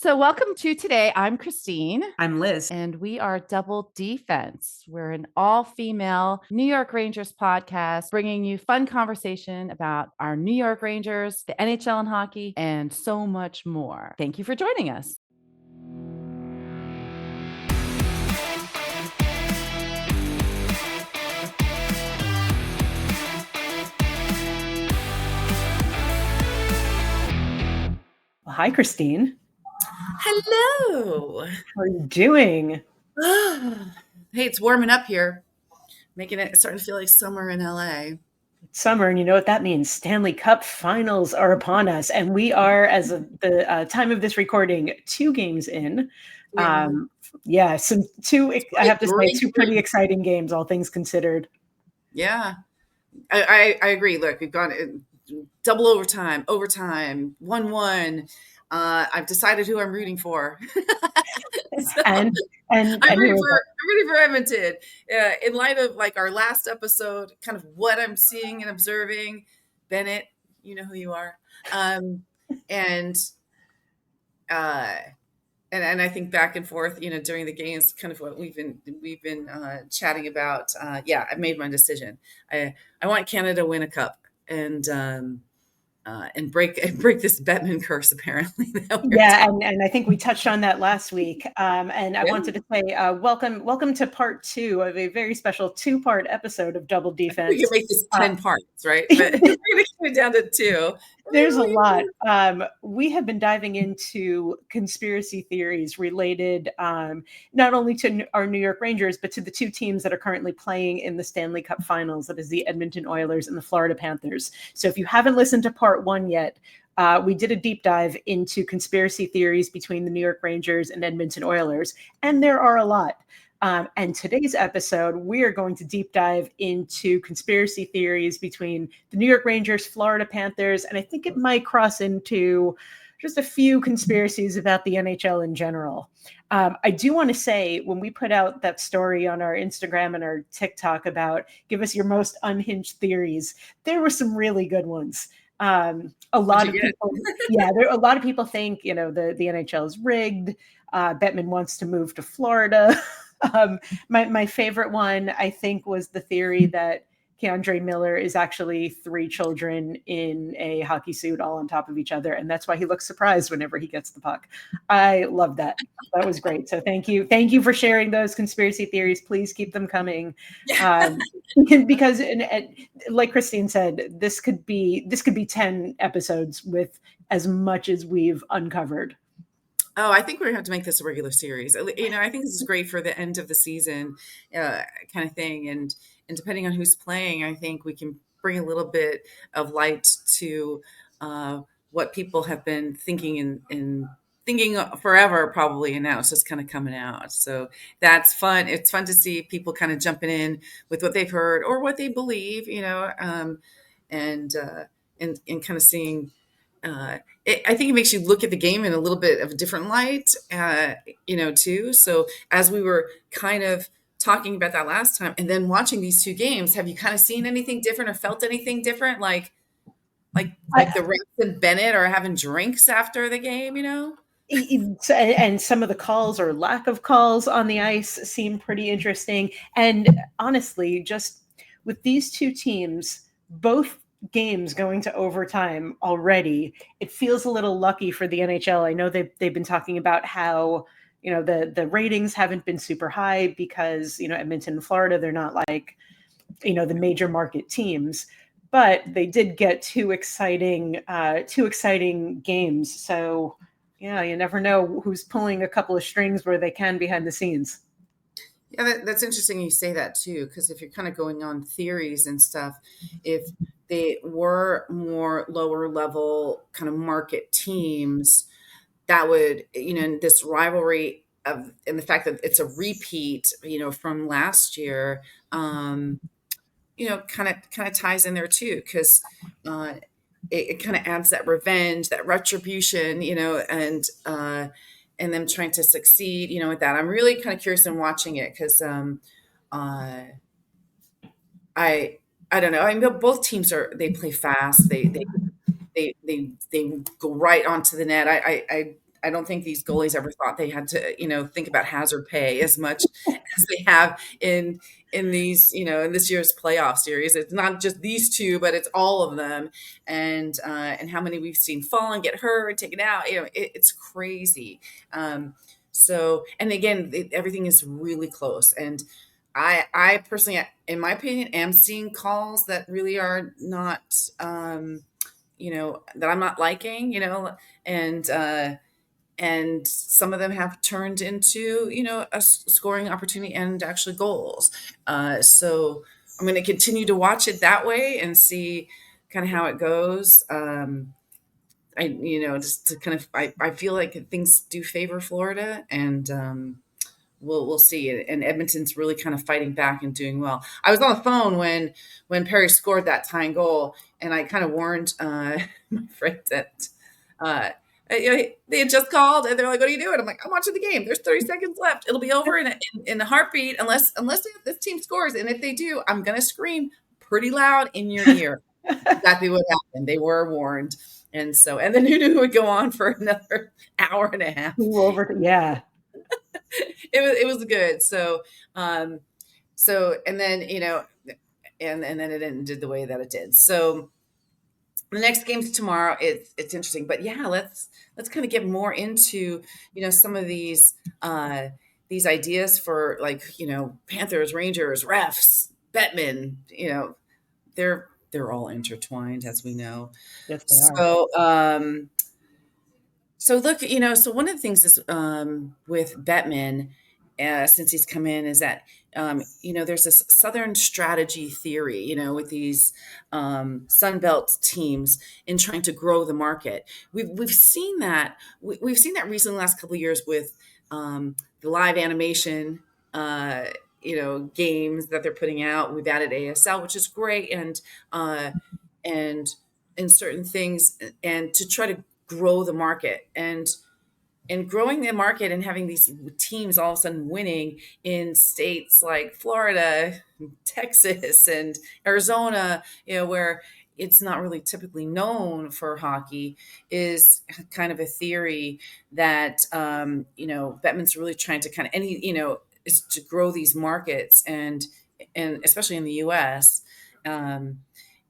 So, welcome to today. I'm Christine. I'm Liz. And we are Double D-Fense. We're an all-female New York Rangers podcast, bringing you fun conversation about our New York Rangers, the NHL and hockey, and so much more. Thank you for joining us. Well, hi, Christine. Hello. How are you doing? Hey, it's warming up here, making it starting to feel like summer in LA. It's summer, and you know what that means. Stanley Cup finals are upon us, and we are, as of the time of this recording, 2 games in. Yeah. I have to say, 2 pretty exciting games, all things considered. Yeah, I agree. Look, we've gone double overtime, 1-1. I've decided who I'm rooting for. I'm rooting for Edmonton. In light of like our last episode, kind of what I'm seeing and observing. Bennett, you know who you are, and I think back and forth, during the games, kind of what we've been chatting about. I've made my decision. I want Canada to win a cup and break this Bettman curse. Apparently, and I think we touched on that last week. And I wanted to say, welcome to part 2 of a very special 2-part episode of Double D-Fense. We can make this 10 parts, right? But we're going to keep it down to 2. There's a lot. We have been diving into conspiracy theories related not only to our New York Rangers, but to the 2 teams that are currently playing in the Stanley Cup Finals. That is the Edmonton Oilers and the Florida Panthers. So if you haven't listened to part 1 yet, we did a deep dive into conspiracy theories between the New York Rangers and Edmonton Oilers, and there are a lot. And today's episode, we are going to deep dive into conspiracy theories between the New York Rangers, Florida Panthers, and I think it might cross into just a few conspiracies about the NHL in general. I do want to say, when we put out that story on our Instagram and our TikTok about give us your most unhinged theories, there were some really good ones. A lot of people think, the NHL is rigged. Bettman wants to move to Florida. My favorite one, I think, was the theory that Keandre Miller is actually 3 children in a hockey suit all on top of each other, and that's why he looks surprised whenever he gets the puck. I love that. That was great. So thank you for sharing those conspiracy theories. Please keep them coming, because like Christine said, this could be 10 episodes with as much as we've uncovered. Oh, I think we're going to have to make this a regular series. I think this is great for the end of the season kind of thing. And depending on who's playing, I think we can bring a little bit of light to what people have been thinking and thinking forever, probably, and now it's just kind of coming out. So that's fun. It's fun to see people kind of jumping in with what they've heard or what they believe, and kind of seeing. I think it makes you look at the game in a little bit of a different light, too. So as we were kind of talking about that last time, and then watching these 2 games, have you kind of seen anything different or felt anything different? Like the refs and Bennett are having drinks after the game, And some of the calls or lack of calls on the ice seem pretty interesting. And honestly, just with these 2 teams, both games going to overtime already, it feels a little lucky for the NHL. I know they've been talking about how, the ratings haven't been super high because, Edmonton and Florida, they're not like, the major market teams, but they did get 2 exciting games. So, you never know who's pulling a couple of strings where they can behind the scenes. Yeah, that's interesting you say that too, because if you're kind of going on theories and stuff, if they were more lower level kind of market teams, that would, this rivalry and the fact that it's a repeat, from last year, kind of ties in there too, because it kind of adds that revenge, that retribution, and them trying to succeed, with that. I'm really kind of curious in watching it because I don't know. I mean, both teams they play fast. They go right onto the net. I don't think these goalies ever thought they had to, think about hazard pay as much as they have in these, in this year's playoff series. It's not just these two, but it's all of them, and how many we've seen fall and get hurt, taken out. It's crazy. And again, everything is really close. And I personally, in my opinion, am seeing calls that really are not, that I'm not liking, and some of them have turned into, a scoring opportunity and actually goals. So I'm going to continue to watch it that way and see kind of how it goes. Just to kind of, I feel like things do favor Florida, and we'll see. And Edmonton's really kind of fighting back and doing well. I was on the phone when Perry scored that tying goal, and I kind of warned my friend that they had just called, and they're like, "What are you doing?" I'm like, "I'm watching the game. There's 30 seconds left. It'll be over in a heartbeat unless this team scores. And if they do, I'm gonna scream pretty loud in your ear." Exactly what happened. They were warned. And then who would go on for another hour and a half. Yeah. It was good. So and then and then it ended the way that it did. So the next game's tomorrow. It's interesting, but yeah, let's kind of get more into some of these ideas for, like, Panthers, Rangers, refs, Bettman. They're all intertwined, as we know. Yes, they are. So look, so one of the things is, with Bettman, since he's come in, is that, there's this Southern strategy theory, with these Sun Belt teams in trying to grow the market. We've seen that. We've seen that recently, the last couple of years with the live animation, games that they're putting out. We've added ASL, which is great, and certain things, and to try to grow the market, and growing the market and having these teams all of a sudden winning in states like Florida, Texas, and Arizona, where it's not really typically known for hockey, is kind of a theory that, Bettman's really trying to kind of, is to grow these markets, and especially in the US.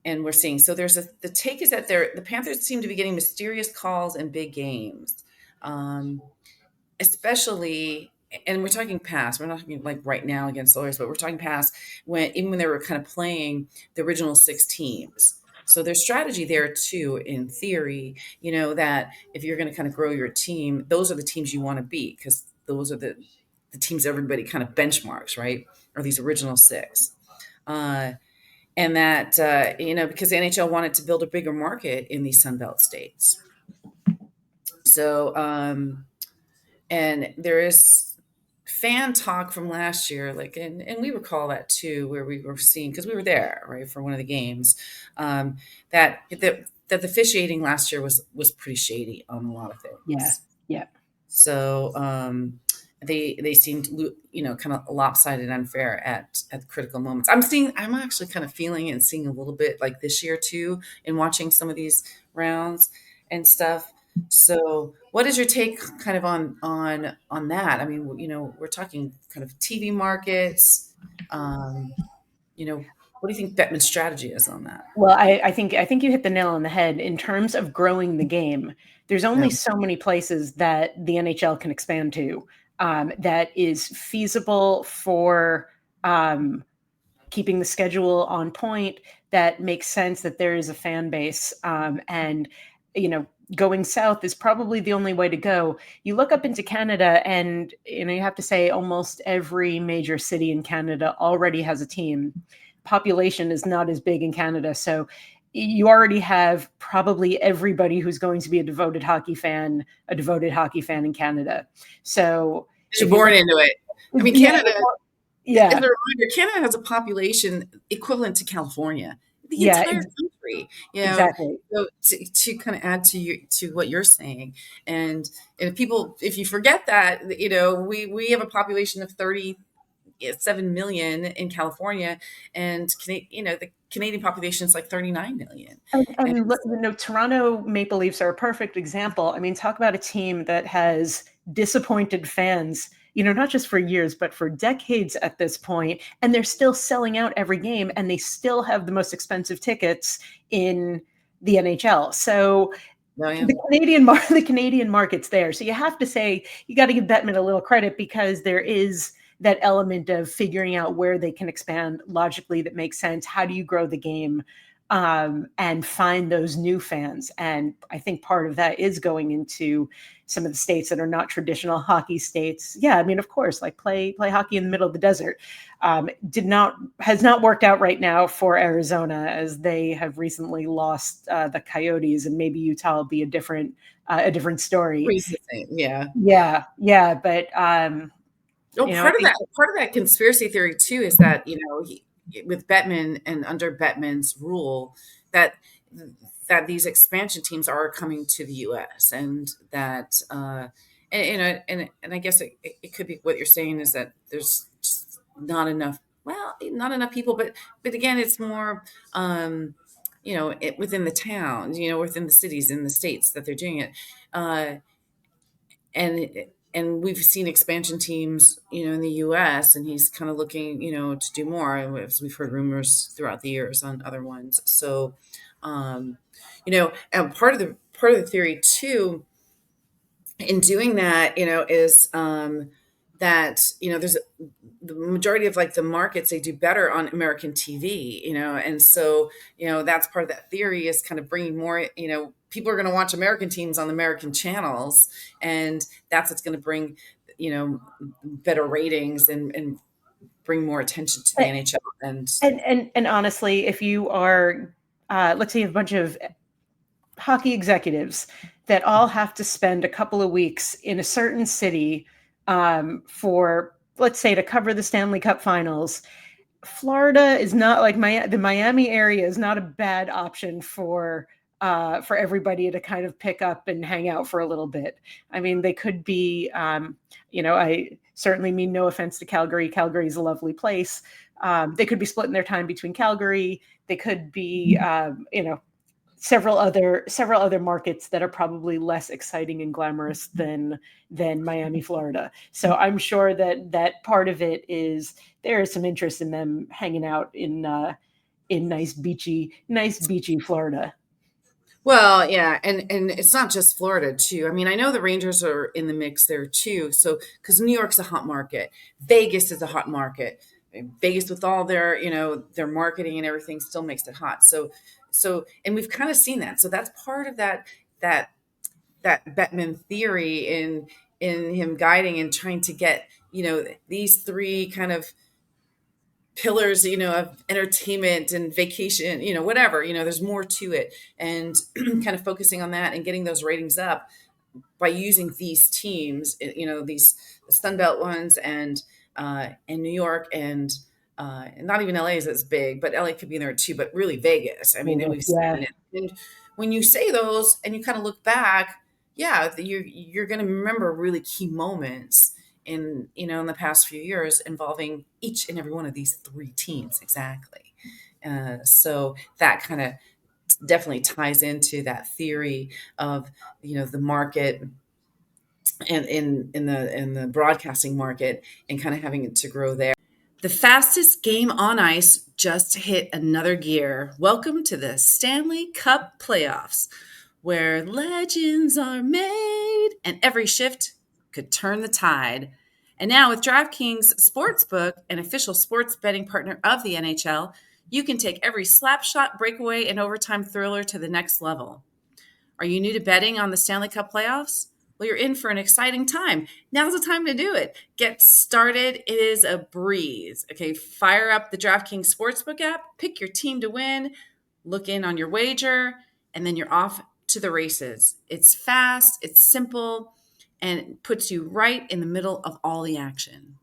And we're seeing, so the take is that the Panthers seem to be getting mysterious calls in big games, especially, and we're talking past. We're not talking like right now against the Oilers, but we're talking past, even when they were kind of playing the original 6 teams. So there's strategy there too, in theory, that if you're going to kind of grow your team, those are the teams you want to beat, because those are the teams everybody kind of benchmarks, right? Or these original 6. And that, because the NHL wanted to build a bigger market in these Sunbelt states. So, and there is fan talk from last year, like, and we recall that too, where we were seeing, because we were there, right, for one of the games, that the officiating last year was pretty shady on a lot of things. Yeah. So, they seemed, kind of lopsided, unfair at critical moments. I'm actually kind of feeling and seeing a little bit like this year too, in watching some of these rounds and stuff. So what is your take kind of on that? I mean, we're talking kind of TV markets. What do you think Bettman's strategy is on that? Well, I think you hit the nail on the head in terms of growing the game. There's only so many places that the NHL can expand to, that is feasible for keeping the schedule on point, that makes sense, that there is a fan base, and going south is probably the only way to go. You look up into Canada, and you have to say almost every major city in Canada already has a team. Population is not as big in Canada, so you already have probably everybody who's going to be a devoted hockey fan in Canada. So you're born into it. I mean, Canada. Yeah. As a reminder, Canada has a population equivalent to California, the entire country. Exactly. So to kind of add to what you're saying, and if you forget that, we have a population of 37 million in California, and the Canadian population is like 39 million. And look, Toronto Maple Leafs are a perfect example. I mean, talk about a team that has disappointed fans, not just for years, but for decades at this point, and they're still selling out every game, and they still have the most expensive tickets in the NHL. So the Canadian market's there. So you have to say, you got to give Bettman a little credit, because there is that element of figuring out where they can expand logically that makes sense. How do you grow the game and find those new fans? And I think part of that is going into some of the states that are not traditional hockey states. Yeah, I mean, of course, like play hockey in the middle of the desert. Has not worked out right now for Arizona, as they have recently lost the Coyotes, and maybe Utah will be a different story. Yeah, but part of that conspiracy theory too is that with Bettman and under Bettman's rule that these expansion teams are coming to the U.S. and that and I guess it could be what you're saying is that there's just not enough people, but again, it's more within the towns, within the cities in the states that they're doing it, and we've seen expansion teams, in the U.S. and he's kind of looking, to do more, as we've heard rumors throughout the years on other ones. So, and part of the theory too, in doing that, is that there's the majority of like the markets, they do better on American TV, and so that's part of that theory, is kind of bringing more, people are going to watch American teams on the American channels, and that's what's going to bring better ratings and bring more attention to the NHL. And honestly, if you are let's say a bunch of hockey executives that all have to spend a couple of weeks in a certain city for, let's say, to cover the Stanley Cup Finals, Florida is not like the Miami area is not a bad option for everybody to kind of pick up and hang out for a little bit. I mean, they could be, I certainly mean no offense to Calgary. Calgary is a lovely place. They could be splitting their time between Calgary. They could be, several other markets that are probably less exciting and glamorous than Miami, Florida. So I'm sure that part of it is there is some interest in them hanging out in nice beachy Florida. Well, yeah, and it's not just Florida too. I mean, I know the Rangers are in the mix there too. So because New York's a hot market, Vegas is a hot market. Vegas, with all their their marketing and everything, still makes it hot. So and we've kind of seen that. So that's part of that Bettman theory in him guiding and trying to get these three kind of pillars, of entertainment and vacation, whatever, there's more to it, and kind of focusing on that and getting those ratings up by using these teams, these Sunbelt ones, and New York, and not even LA is as big, but LA could be in there too, but really Vegas. I mean, and we've seen it. And when you say those and you kind of look back, you're going to remember really key moments in the past few years involving each and every one of these three teams. Exactly. So that kind of definitely ties into that theory of, the market and in the broadcasting market, and kind of having it to grow there. The fastest game on ice just hit another gear. Welcome to the Stanley Cup playoffs, where legends are made and every shift could turn the tide. And now with DraftKings Sportsbook, an official sports betting partner of the NHL, you can take every slap shot, breakaway, and overtime thriller to the next level. Are you new to betting on the Stanley Cup playoffs? Well, you're in for an exciting time. Now's the time to do it. Get started. It is a breeze. Okay, fire up the DraftKings Sportsbook app, pick your team to win, look in on your wager, and then you're off to the races. It's fast, it's simple, and it puts you right in the middle of all the action.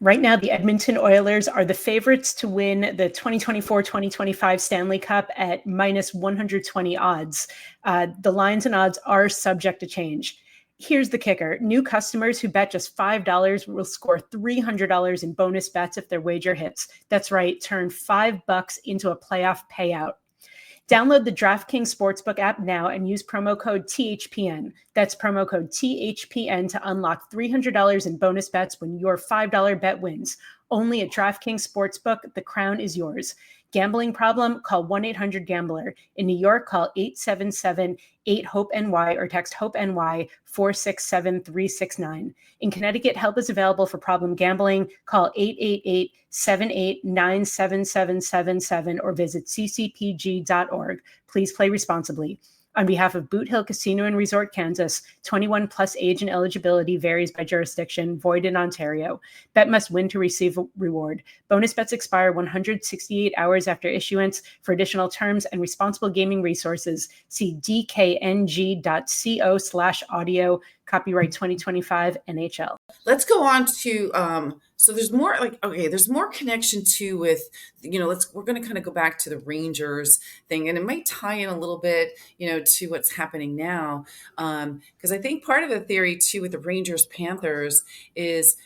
Right now, the Edmonton Oilers are the favorites to win the 2024-2025 Stanley Cup at minus 120 odds. The lines and odds are subject to change. Here's the kicker. New customers who bet just $5 will score $300 in bonus bets if their wager hits. That's right. Turn $5 into a playoff payout. Download the DraftKings Sportsbook app now and use promo code THPN. That's promo code THPN to unlock $300 in bonus bets when your $5 bet wins. Only at DraftKings Sportsbook, the crown is yours. Gambling problem? Call 1-800-GAMBLER. In New York, call 877-8-HOPE-NY or text HOPE-NY 467-369. In Connecticut, help is available for problem gambling. Call 888-78-97777 or visit ccpg.org. Please play responsibly. On behalf of Boot Hill Casino and Resort, Kansas, 21 plus age and eligibility varies by jurisdiction, void in Ontario. Bet must win to receive a reward. Bonus bets expire 168 hours after issuance. For additional terms and responsible gaming resources, see dkng.co/audio. Copyright 2025 NHL. Let's go on to so there's more there's more connection too with we're going to kind of go back to the Rangers thing, and it might tie in a little bit to what's happening now, because I think part of the theory too with the Rangers Panthers is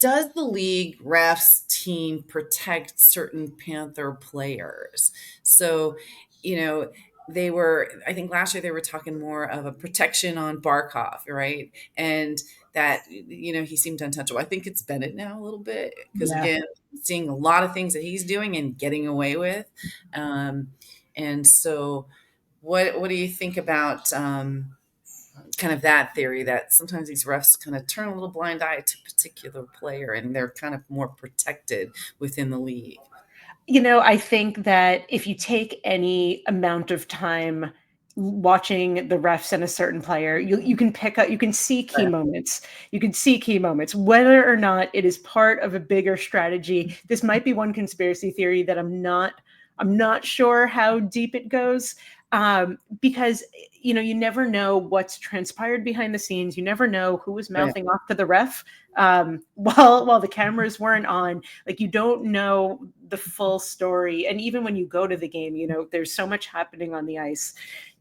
does the league refs team protect certain Panther players? So I think last year they were talking more of a protection on Barkov, right? And that, he seemed untouchable. I think it's Bennett now a little bit because again, seeing a lot of things that he's doing and getting away with. And so what do you think about kind of that theory that sometimes these refs kind of turn a little blind eye to a particular player and they're kind of more protected within the league? I think that if you take any amount of time watching the refs and a certain player, you can see key moments. You can see key moments, whether or not it is part of a bigger strategy. This might be one conspiracy theory that I'm not sure how deep it goes. Because you never know what's transpired behind the scenes. You never know who was mouthing off to the ref while the cameras weren't on. Like, you don't know the full story. And even when you go to the game, there's so much happening on the ice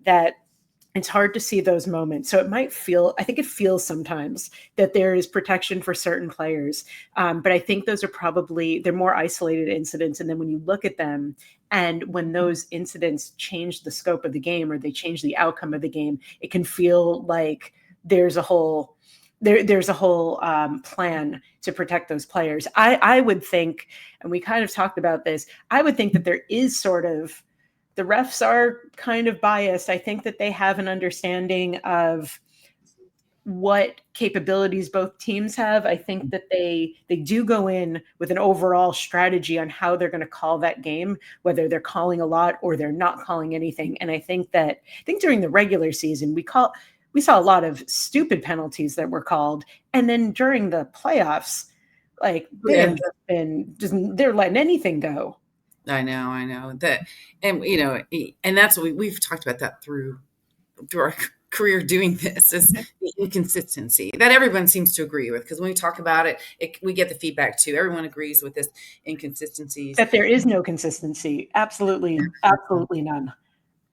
that it's hard to see those moments. So I think it feels sometimes that there is protection for certain players. But I think those are they're more isolated incidents. And then when you look at them, and when those incidents change the scope of the game or they change the outcome of the game, it can feel like there's a whole plan to protect those players. I would think, and we kind of talked about this, I would think that there is the refs are kind of biased. I think that they have an understanding of what capabilities both teams have. I think that they do go in with an overall strategy on how they're going to call that game, whether they're calling a lot or they're not calling anything. And I think during the regular season, we saw a lot of stupid penalties that were called. And then during the playoffs, they're letting anything go. I know that. And, and that's what we've talked about that through our career doing this, is the inconsistency that everyone seems to agree with. Because when we talk about it, we get the feedback too. Everyone agrees with this inconsistencies. That there is no consistency. Absolutely none.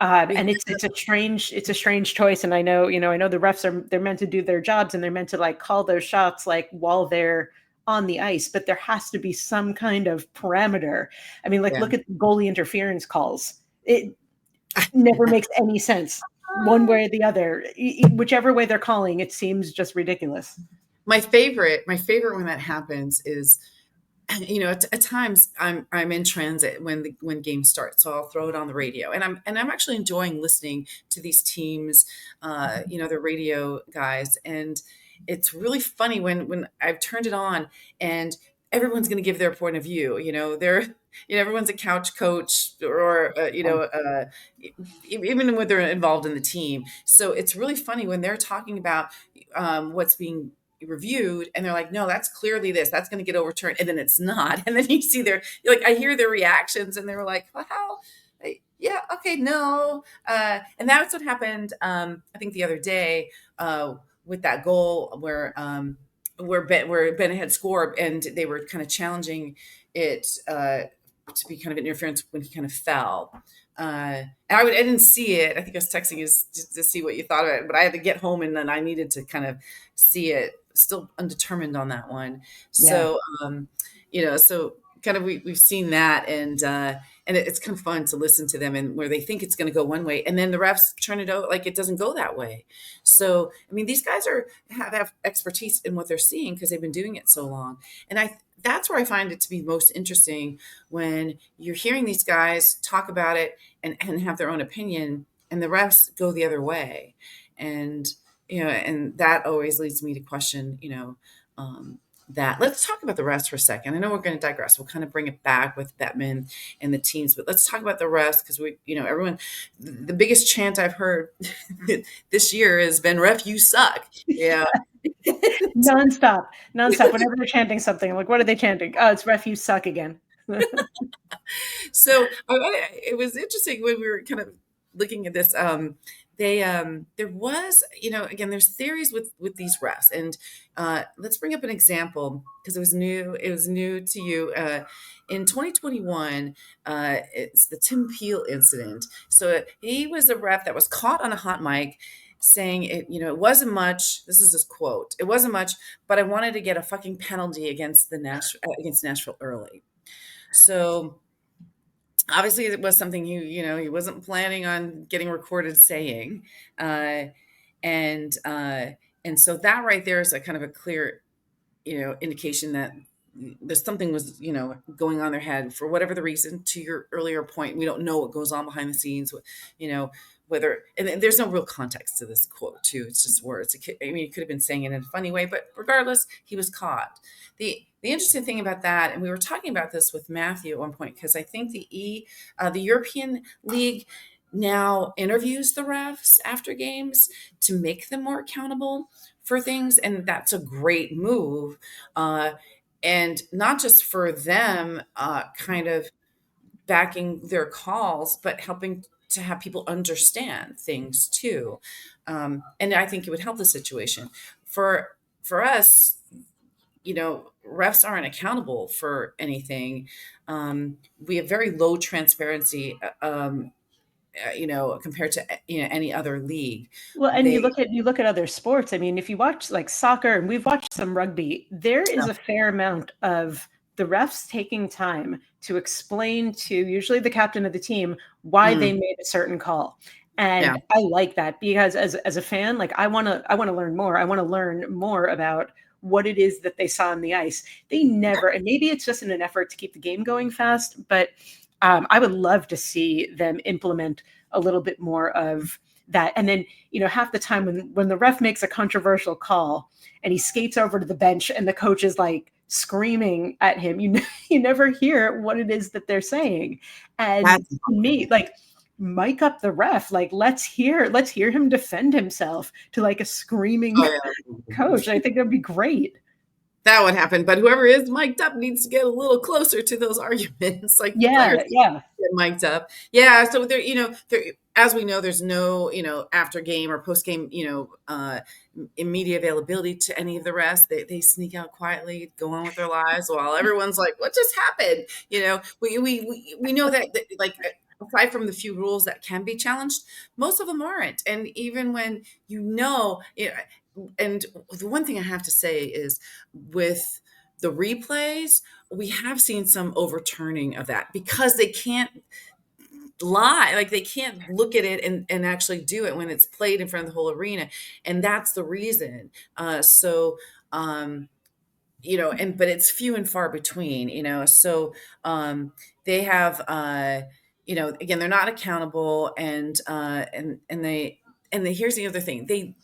And it's a strange choice. And I know the refs they're meant to do their jobs and they're meant to call those shots while they're on the ice, but there has to be some kind of parameter. I mean, look at the goalie interference calls. It never makes any sense one way or the other. Whichever way they're calling, it seems just ridiculous. My favorite when that happens is, at times I'm in transit when games start, so I'll throw it on the radio, and I'm actually enjoying listening to these teams, the radio guys, and it's really funny when I've turned it on and everyone's going to give their point of view. Everyone's a couch coach or even when they're involved in the team. So it's really funny when they're talking about what's being reviewed and they're like, no, that's clearly this, that's going to get overturned, and then it's not. And then you see I hear their reactions and they're like, wow, yeah, okay, no. And that's what happened, I think the other day, with that goal where Bennett had scored and they were kind of challenging it to be kind of interference when he kind of fell. And I didn't see it. I think I was texting you just to see what you thought of it, but I had to get home and then I needed to kind of see it. Still undetermined on that one. Yeah. So, so kind of we've seen that, and it's kind of fun to listen to them and where they think it's going to go one way, and then the refs turn it out like it doesn't go that way. So, I mean, these guys have expertise in what they're seeing because they've been doing it so long, and that's where I find it to be most interesting when you're hearing these guys talk about it and have their own opinion, and the refs go the other way, and and that always leads me to question, that. Let's talk about the refs for a second. I know we're going to digress. We'll kind of bring it back with Bettman and the teams, but let's talk about the refs because everyone, the biggest chant I've heard this year has been "Ref, you suck." Yeah. Nonstop. Whenever they're chanting something, I'm like, what are they chanting? Oh, it's "Ref, you suck" again. So it was interesting when we were kind of looking at this. There was, again, there's theories with these refs, and let's bring up an example because it was new to you. In 2021, it's the Tim Peel incident. So he was a ref that was caught on a hot mic saying it wasn't much. This is his quote. It wasn't much, but I wanted to get a fucking penalty against Nashville early. So obviously it was something he wasn't planning on getting recorded saying, and so that right there is a kind of a clear indication that there's something was going on in their head for whatever the reason. To your earlier point, we don't know what goes on behind the scenes, whether, and there's no real context to this quote too. It's just words. He could have been saying it in a funny way, but regardless, he was caught. The interesting thing about that, and we were talking about this with Matthew at one point, because I think the European League now interviews the refs after games to make them more accountable for things, and that's a great move. And not just for them kind of backing their calls, but helping to have people understand things too. And I think it would help the situation. For us, refs aren't accountable for anything. We have very low transparency, compared to any other league. Well, and you look at other sports. I mean, if you watch like soccer, and we've watched some rugby, there is a fair amount of the refs taking time to explain to usually the captain of the team why they made a certain call. And I like that because as a fan, like I want to learn more. I want to learn more about what it is that they saw on the ice. They never, and maybe it's just in an effort to keep the game going fast, but I would love to see them implement a little bit more of that. And then, half the time when the ref makes a controversial call and he skates over to the bench and the coach is like screaming at him, you never hear what it is that they're saying. And to me, like, mic up the ref, like let's hear him defend himself to like a screaming coach. I think that'd be great. That would happen, but whoever is mic'd up needs to get a little closer to those arguments. Like get mic'd up. Yeah. So there, as we know, there's no, after game or post game, immediate availability to any of the rest. They sneak out quietly, go on with their lives while everyone's like, what just happened? We know that like, aside from the few rules that can be challenged, most of them aren't. And even when and the one thing I have to say is with the replays, we have seen some overturning of that because they can't lie. Like they can't look at it and actually do it when it's played in front of the whole arena. And that's the reason. But it's few and far between, so they have, again, they're not accountable and here's the other thing. They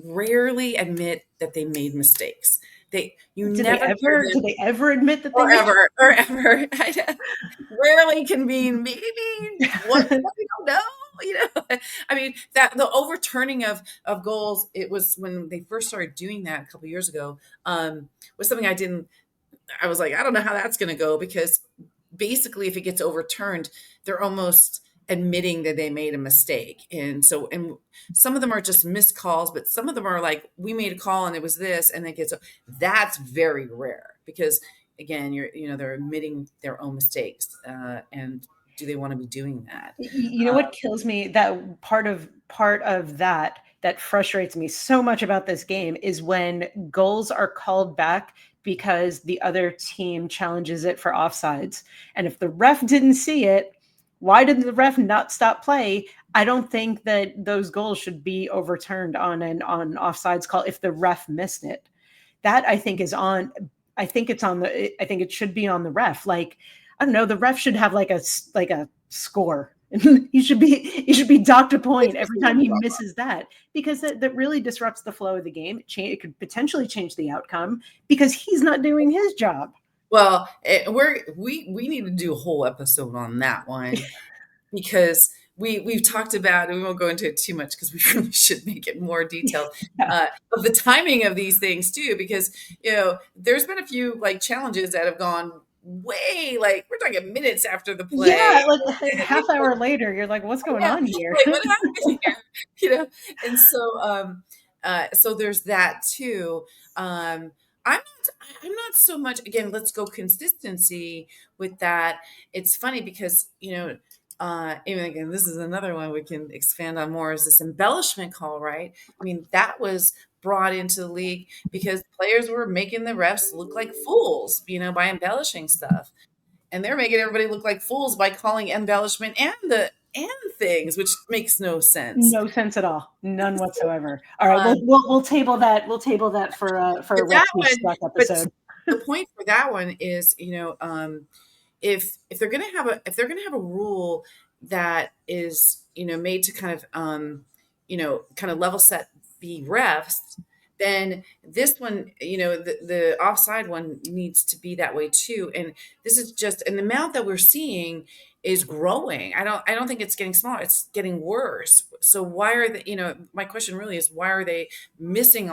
rarely admit that they made mistakes. Do they ever admit that they ever rarely can mean maybe what we don't know. I mean, that the overturning of goals, it was when they first started doing that a couple of years ago, was something I was like, I don't know how that's going to go, because basically if it gets overturned, they're almost admitting that they made a mistake. And some of them are just missed calls, but some of them are like, we made a call and it was this, and that's very rare, because again, they're admitting their own mistakes, and do they want to be doing that? You know what kills me? That part of that frustrates me so much about this game is when goals are called back because the other team challenges it for offsides. And if the ref didn't see it, why did the ref not stop play? I don't think that those goals should be overturned on an on offsides call if the ref missed it. That I think is on. I think it's on the. I think it should be on the ref. Like I don't know. The ref should have like a score. He should be docked a point every time he misses that because that really disrupts the flow of the game. It could potentially change the outcome because he's not doing his job. Well, we need to do a whole episode on that one because we've talked about, and we won't go into it too much because we really should make it more detailed, of the timing of these things too, because there's been a few like challenges that have gone way, like we're talking minutes after the play. Yeah, like a half hour later, you're like, what's going on here? Like, what happened here? And so there's that too. I'm not so much, again, let's go consistency with that. It's funny because even again, this is another one we can expand on more, is this embellishment call, right? I mean, that was brought into the league because players were making the refs look like fools, by embellishing stuff. And they're making everybody look like fools by calling embellishment and things, which makes no sense. No sense at all. None whatsoever. All right, we'll table that. We'll table that for a stuck episode. The point for that one is, if they're gonna have a rule that is made to kind of level set the refs, then this one, the offside one needs to be that way too. And this is just, and the amount that we're seeing is growing. I don't think it's getting smaller. It's getting worse. So why are they, my question really is, why are they missing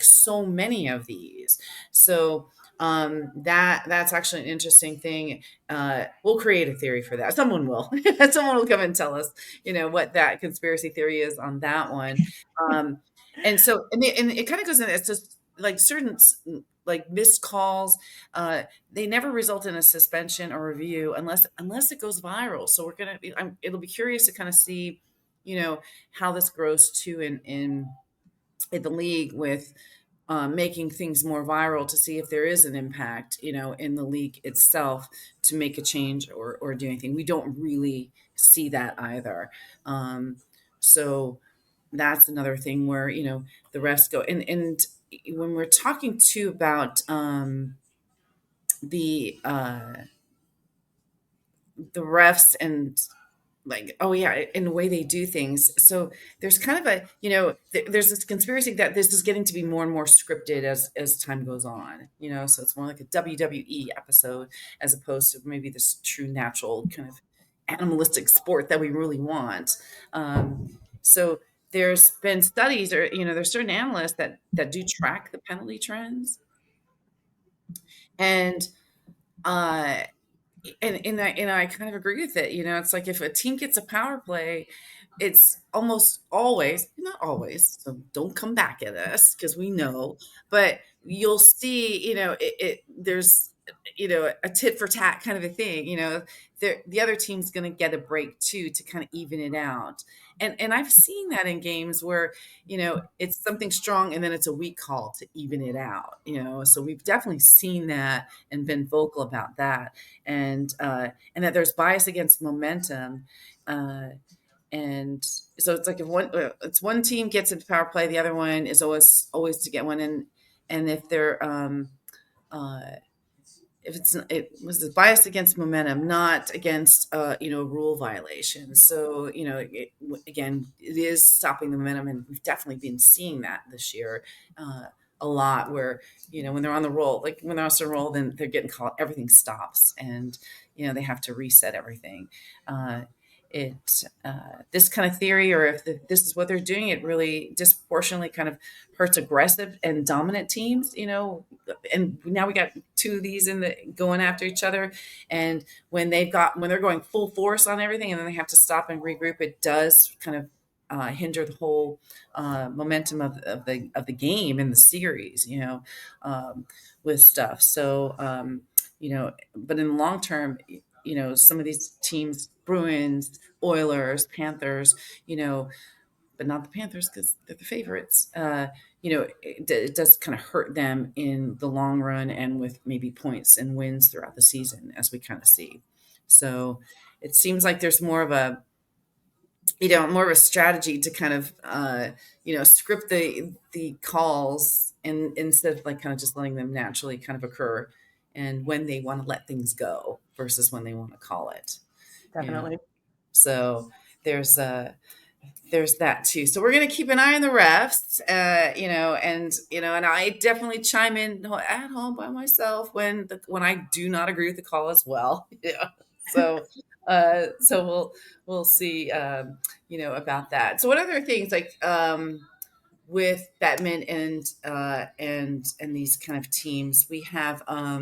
so many of these? So that's actually an interesting thing. We'll create a theory for that. Someone will. Someone will come and tell us, what that conspiracy theory is on that one. And so, and it kind of goes in. It's just like certain like missed calls. They never result in a suspension or review unless it goes viral. So it'll be curious to kind of see, how this grows too in the league with making things more viral to see if there is an impact, in the league itself to make a change or do anything. We don't really see that either. So that's another thing where, the refs go and when we're talking too about the refs and like, oh yeah, in the way they do things. So there's kind of a, there's this conspiracy that this is getting to be more and more scripted as time goes on, so it's more like a WWE episode as opposed to maybe this true natural kind of animalistic sport that we really want. So there's been studies or, there's certain analysts that do track the penalty trends. And, and I kind of agree with it. It's like if a team gets a power play, it's almost always, not always, so don't come back at us because we know, but you'll see, there's, a tit for tat kind of a thing, the other team's going to get a break too to kind of even it out. And I've seen that in games where, it's something strong and then it's a weak call to even it out, so we've definitely seen that and been vocal about that. And that there's bias against momentum. And so it's like if one team gets a power play, the other one is always to get one. And if they're, if it was biased against momentum, not against rule violations. So again, it is stopping the momentum, and we've definitely been seeing that this year a lot. Where when they're on the roll, like when they're on the roll, then they're getting caught. Everything stops, and they have to reset everything. This kind of theory, or if this is what they're doing, it really disproportionately kind of hurts aggressive and dominant teams, and now we got two of these going after each other. And when they're going full force on everything and then they have to stop and regroup, it does kind of hinder the whole momentum of the game in the series, with stuff. So but in the long term, some of these teams, Bruins, Oilers, Panthers, but not the Panthers because they're the favorites. It does kind of hurt them in the long run and with maybe points and wins throughout the season, as we kind of see. So it seems like there's more of a strategy to kind of, script the calls and instead of like kind of just letting them naturally kind of occur and when they want to let things go versus when they want to call it. Definitely. So there's that too. So we're going to keep an eye on the refs, and I definitely chime in at home by myself when I do not agree with the call as well. Yeah. So we'll see, about that. So what other things like, with Batman and these kind of teams we have, how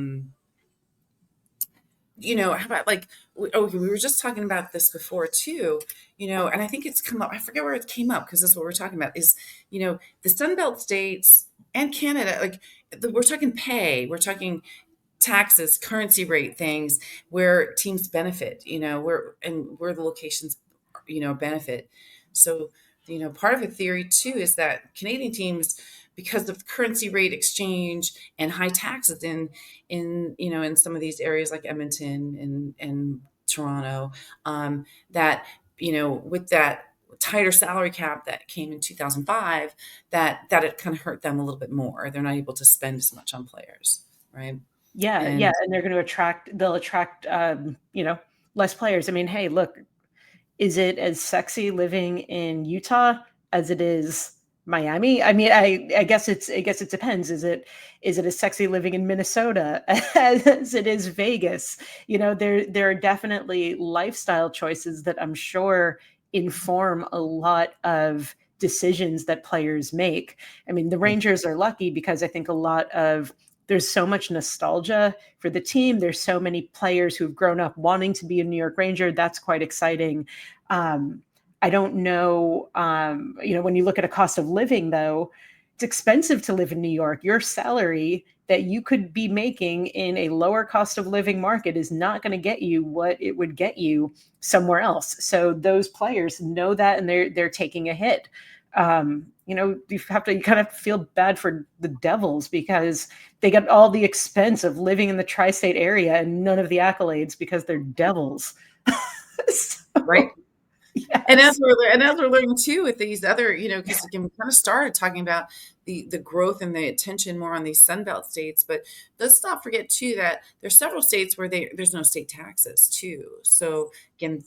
about like, we were just talking about this before too, and I think it's come up. I forget where it came up because that's what we're talking about is, the Sun Belt states and Canada, like we're talking pay, we're talking taxes, currency rate things where teams benefit, where the locations, benefit. So, part of the theory too is that Canadian teams, because of currency rate exchange and high taxes in some of these areas like Edmonton and Toronto, that, with that tighter salary cap that came in 2005, that it kind of hurt them a little bit more. They're not able to spend as much on players, right? Yeah, And and they'll attract, less players. I mean, hey, look, is it as sexy living in Utah as it is Miami? I mean, I guess it depends. Is it as sexy living in Minnesota as it is Vegas? There are definitely lifestyle choices that I'm sure inform a lot of decisions that players make. I mean, the Rangers are lucky because I think there's so much nostalgia for the team. There's so many players who've grown up wanting to be a New York Ranger. That's quite exciting. I don't know, when you look at a cost of living, though, it's expensive to live in New York. Your salary that you could be making in a lower cost of living market is not going to get you what it would get you somewhere else. So those players know that, and they're taking a hit. You kind of feel bad for the Devils because they get all the expense of living in the tri-state area and none of the accolades because they're Devils. right. Yes. And as we're learning too with these other, because again, we kind of started talking about the growth and the attention more on these Sunbelt states, but let's not forget too that there's several states where there's no state taxes too. So again,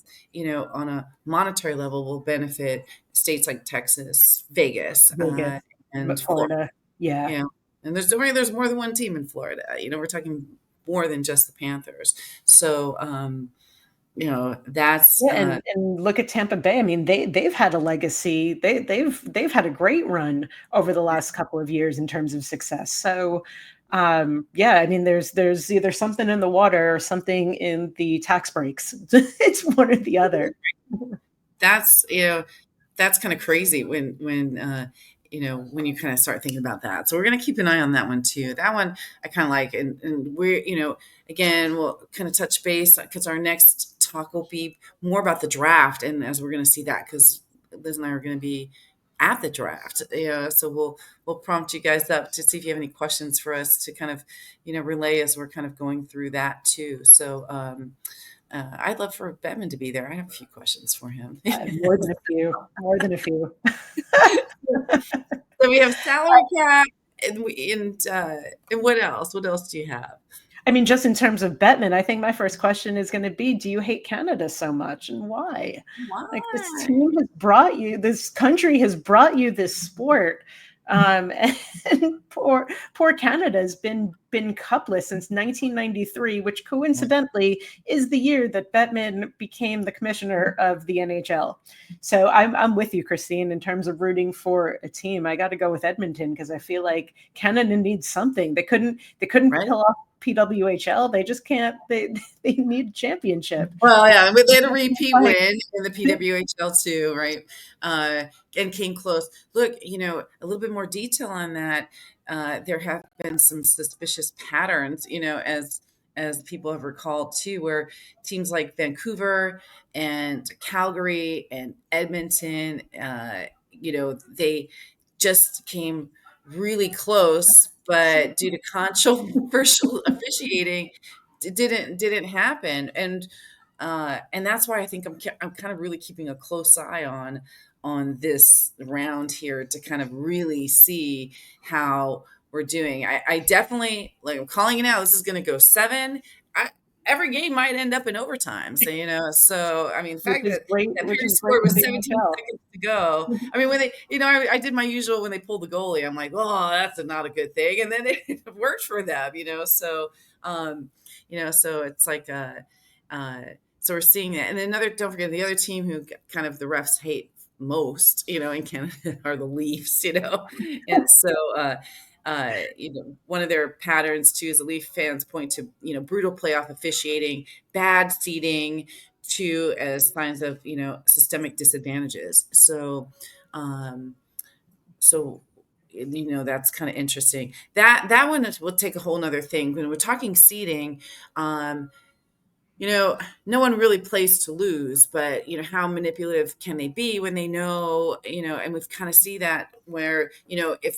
on a monetary level, will benefit states like Texas, Vegas, Vegas, and Florida. Yeah. And there's more than one team in Florida. We're talking more than just the Panthers. So, that's and look at Tampa Bay. I mean, they've had a legacy. They've had a great run over the last couple of years in terms of success. So, I mean, there's either something in the water or something in the tax breaks. It's one or the other. that's that's kind of crazy when you kind of start thinking about that. So we're going to keep an eye on that one too. That one I kind of like, and we're, again, we'll kind of touch base because our next talk will be more about the draft. And as we're going to see that, because Liz and I are going to be at the draft, so we'll prompt you guys up to see if you have any questions for us to kind of, relay as we're kind of going through that too. So, I'd love for Bettman to be there. I have a few questions for him. More than a few. More than a few. So we have salary cap, and what else? What else do you have? I mean, just in terms of Bettman, I think my first question is going to be, do you hate Canada so much, and why? Why? Like, this country has brought you this sport. And poor Canada has been cupless since 1993, which coincidentally is the year that Bettman became the commissioner of the NHL. So I'm with you, Christine, in terms of rooting for a team. I got to go with Edmonton because I feel like Canada needs something. They couldn't Right. pull off PWHL. They just can't. They need a championship. Well, yeah, they had a repeat win in the PWHL too, right? And came close. Look, a little bit more detail on that. There have been some suspicious patterns, as people have recalled too, where teams like Vancouver and Calgary and Edmonton, they just came really close, but due to controversial officiating, it didn't happen. And that's why I think I'm kind of really keeping a close eye on this round here to kind of really see how we're doing. I definitely, like, I'm calling it out. This is going to go 7. Every game might end up in overtime. So I mean, the which fact is that great, that which period is great score for was the 17 NHL. seconds to go. I mean, when they, I did my usual when they pulled the goalie. I'm like, oh, that's not a good thing, and then it worked for them. So it's like, so we're seeing that. And another, don't forget, the other team who kind of the refs hate most, in Canada are the Leafs, and so. One of their patterns too is the Leaf fans point to, brutal playoff officiating, bad seating, too, as signs of, systemic disadvantages. That's kind of interesting. That one will take a whole nother thing. When we're talking seating, no one really plays to lose, but how manipulative can they be when they know, and we've kind of see that where, if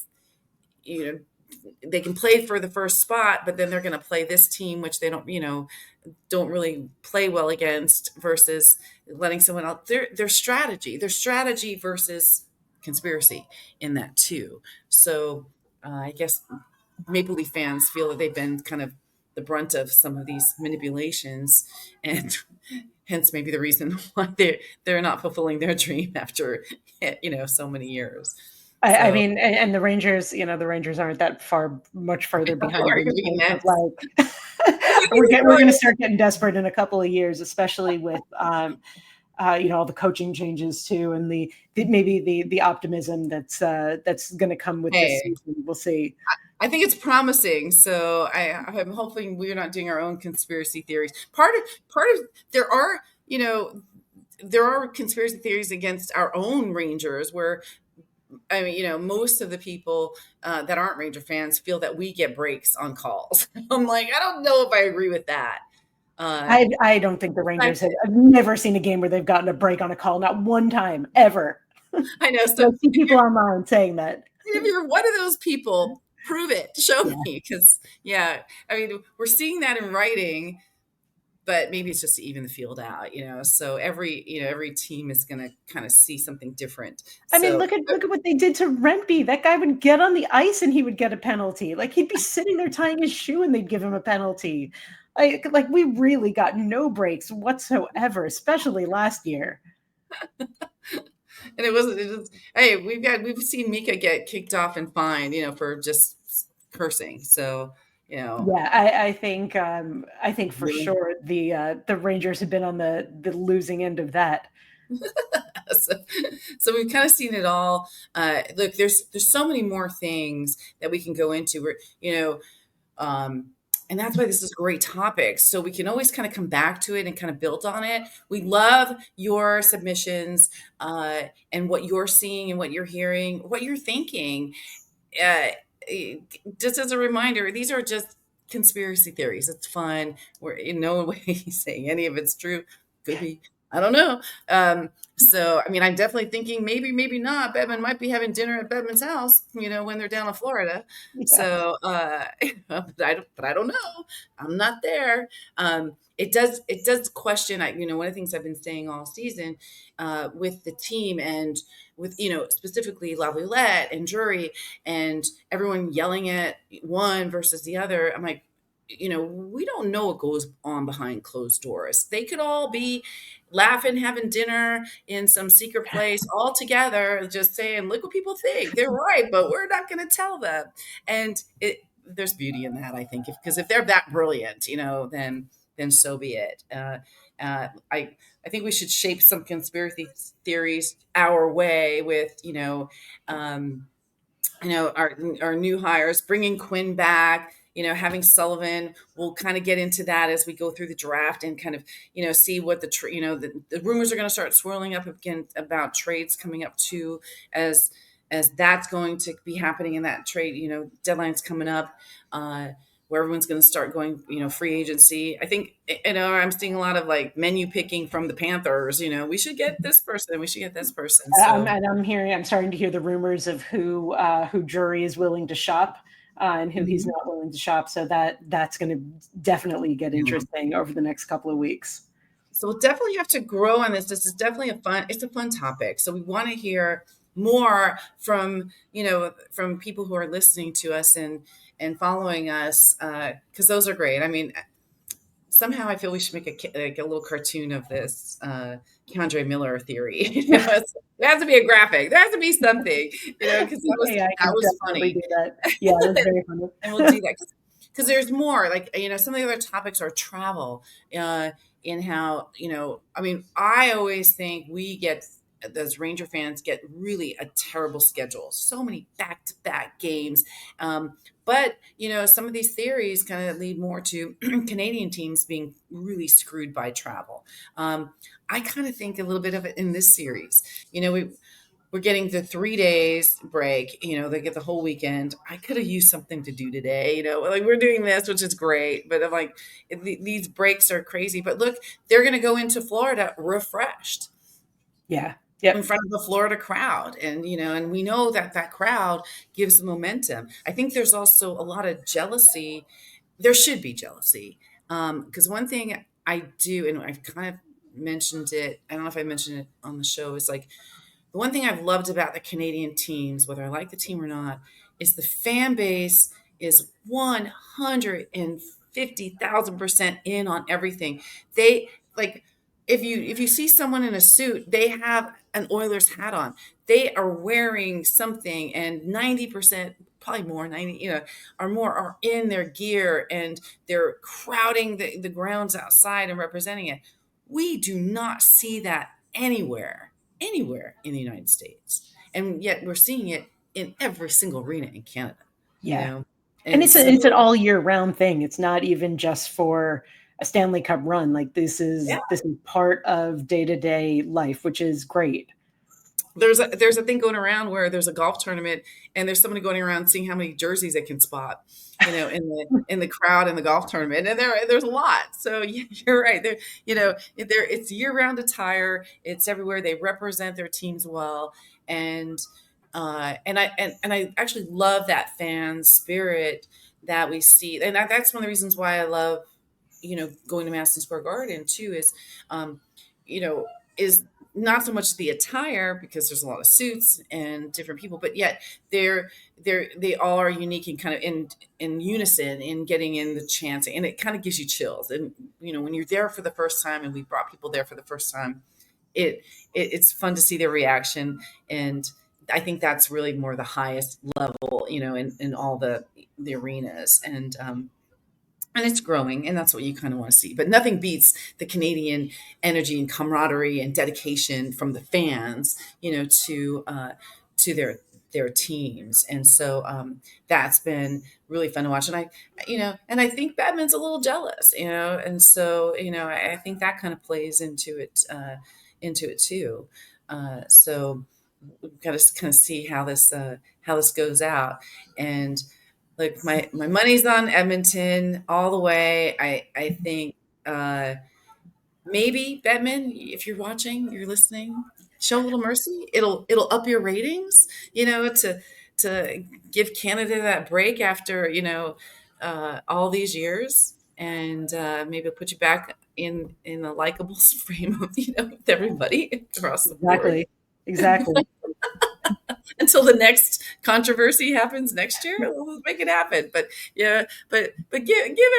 they can play for the first spot, but then they're going to play this team, which they don't really play well against, versus letting someone else, their strategy versus conspiracy in that too. So I guess Maple Leaf fans feel that they've been kind of the brunt of some of these manipulations, and hence maybe the reason why they're not fulfilling their dream after so many years. I So mean, and the Rangers, the Rangers aren't that much further behind are in going to be terms of, next. like, we're going to start getting desperate in a couple of years, especially with all the coaching changes too, and maybe the optimism that's going to come with this Hey, season. We'll see. I think it's promising. So I'm hoping we're not doing our own conspiracy theories. Part of there are, there are conspiracy theories against our own Rangers where, I mean, most of the people that aren't Ranger fans feel that we get breaks on calls. I'm like, I don't know if I agree with that. I don't think the Rangers have. I've never seen a game where they've gotten a break on a call, not one time ever. I know. So So I see people online saying that. if you're one of those people, prove it. Show me, because I mean, we're seeing that in writing, but maybe it's just to even the field out. So every team is going to kind of see something different. I mean, So look at what they did to Rempe. That guy would get on the ice and he would get a penalty. Like, he'd be sitting there tying his shoe and they'd give him a penalty. Like we really got no breaks whatsoever, especially last year. and it wasn't. Hey, we've seen Mika get kicked off and fined, for just cursing. So Yeah, I think for really. sure the Rangers have been on the losing end of that. so, so we've kind of seen it all. Look, there's so many more things that we can go into. Where and that's why this is a great topic. So we can always kind of come back to it and kind of build on it. We love your submissions, and what you're seeing and what you're hearing, what you're thinking. Uh, just as a reminder, these are just conspiracy theories. It's fun. We're in no way saying any of it's true. Could be. I don't know. So, I mean, I'm definitely thinking maybe not. Bedman might be having dinner at Bedman's house, when they're down in Florida. Yeah. So, but I don't know. I'm not there. It does question. One of the things I've been saying all season, with the team and with, specifically Laviolette and Drury and everyone yelling at one versus the other. I'm like, we don't know what goes on behind closed doors. They could all be laughing, having dinner in some secret place all together, just saying, look what people think. They're right, but we're not going to tell them. And there's beauty in that, I think, because if they're that brilliant, then so be it. I think we should shape some conspiracy theories our way with, our new hires, bringing Quinn back, having Sullivan. We'll kind of get into that as we go through the draft and kind of, see what the rumors are going to start swirling up again about trades coming up too, as that's going to be happening in that trade, deadline's coming up. where everyone's going to start going, free agency. I think, I'm seeing a lot of like menu picking from the Panthers. We should get this person, we should get this person. So I'm starting to hear the rumors of who Drury is willing to shop and who he's not willing to shop. So that's going to definitely get interesting over the next couple of weeks. So we'll definitely have to grow on this. This is definitely it's a fun topic. So we want to hear more from people who are listening to us and following us, because those are great. I mean, somehow I feel we should make a little cartoon of this Keandre Miller theory. There has to be a graphic. There has to be something, because that was funny. Do that. Yeah, it was very funny. And we'll do that because there's more. Like, some of the other topics are travel, in how, I mean, I always think those Ranger fans get really a terrible schedule. So many back-to-back games. But, some of these theories kind of lead more to Canadian teams being really screwed by travel. I kind of think a little bit of it in this series. We're getting the 3 days break, they get the whole weekend. I could have used something to do today, like we're doing this, which is great. But I'm like, these breaks are crazy. But look, they're going to go into Florida refreshed. Yeah. Yep. In front of the Florida crowd. And, and we know that crowd gives momentum. I think there's also a lot of jealousy. There should be jealousy. Because one thing I do, and I've kind of mentioned it, I don't know if I mentioned it on the show, is like, the one thing I've loved about the Canadian teams, whether I like the team or not, is the fan base is 150,000% in on everything. They like, if you see someone in a suit, they have an Oilers hat on. They are wearing something, and 90%, probably more, 90, or more, are in their gear, and they're crowding the grounds outside and representing it. We do not see that anywhere in the United States. And yet we're seeing it in every single arena in Canada. Yeah. And it's an all year round thing. It's not even just for a Stanley Cup run. Like this is part of day-to-day life, which is great. There's a thing going around where there's a golf tournament and there's somebody going around seeing how many jerseys they can spot, in the crowd in the golf tournament. And there's a lot. So you're right. It's year-round attire. It's everywhere. They represent their teams well. And I actually love that fan spirit that we see. And that's one of the reasons why I love, going to Madison Square Garden too, is not so much the attire, because there's a lot of suits and different people, but yet they all are unique and kind of in unison in getting in the chance, and it kind of gives you chills. And when you're there for the first time, and we brought people there for the first time, it's fun to see their reaction. And I think that's really more the highest level, in all the arenas. And it's growing, and that's what you kind of want to see. But nothing beats the Canadian energy and camaraderie and dedication from the fans, to their teams. And so that's been really fun to watch. And I think Batman's a little jealous, and so I think that kind of plays into it too. So we've got to kind of see how this goes out. And like my money's on Edmonton all the way. I think maybe Batman, if you're watching, you're listening, show a little mercy. It'll up your ratings, to give Canada that break after all these years, and maybe it'll put you back in a likable frame of with everybody across the board. Exactly. Until the next controversy happens next year, we'll make it happen. But give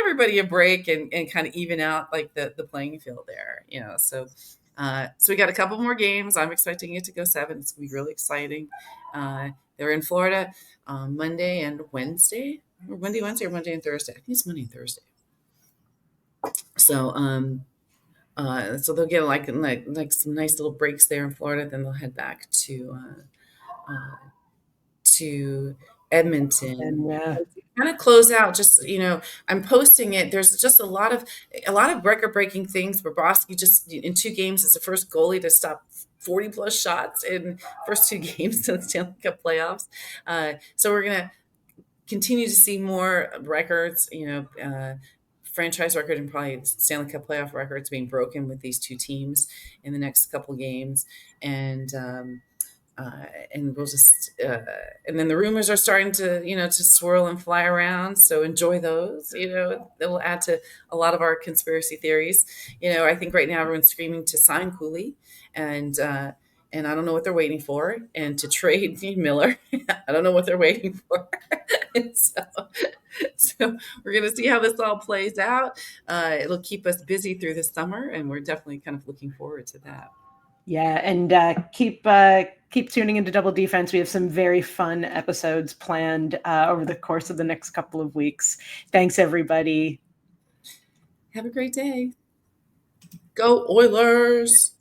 everybody a break and kind of even out like the playing field there. So we got a couple more games. I'm expecting it to go 7. It's gonna be really exciting. They're in Florida Monday and Wednesday, or Monday, Wednesday, or Monday and Thursday. I think it's Monday and Thursday. So so they'll get like some nice little breaks there in Florida. Then they'll head back to Edmonton. And kind of close out. Just I'm posting it. There's just a lot of record-breaking things. Bobrovsky just in 2 games is the first goalie to stop 40 plus shots in first 2 games in the Stanley Cup playoffs. So we're gonna continue to see more records, franchise record and probably Stanley Cup playoff records being broken with these two teams in the next couple games. And, and we'll just, and then the rumors are starting to, to swirl and fly around. So enjoy those, that will add to a lot of our conspiracy theories. I think right now everyone's screaming to sign Cooley, and I don't know what they're waiting for, and to trade Miller. I don't know what they're waiting for. And so we're going to see how this all plays out. It'll keep us busy through the summer, and we're definitely kind of looking forward to that. Yeah, and keep tuning into Double Defense. We have some very fun episodes planned over the course of the next couple of weeks. Thanks, everybody. Have a great day. Go Oilers!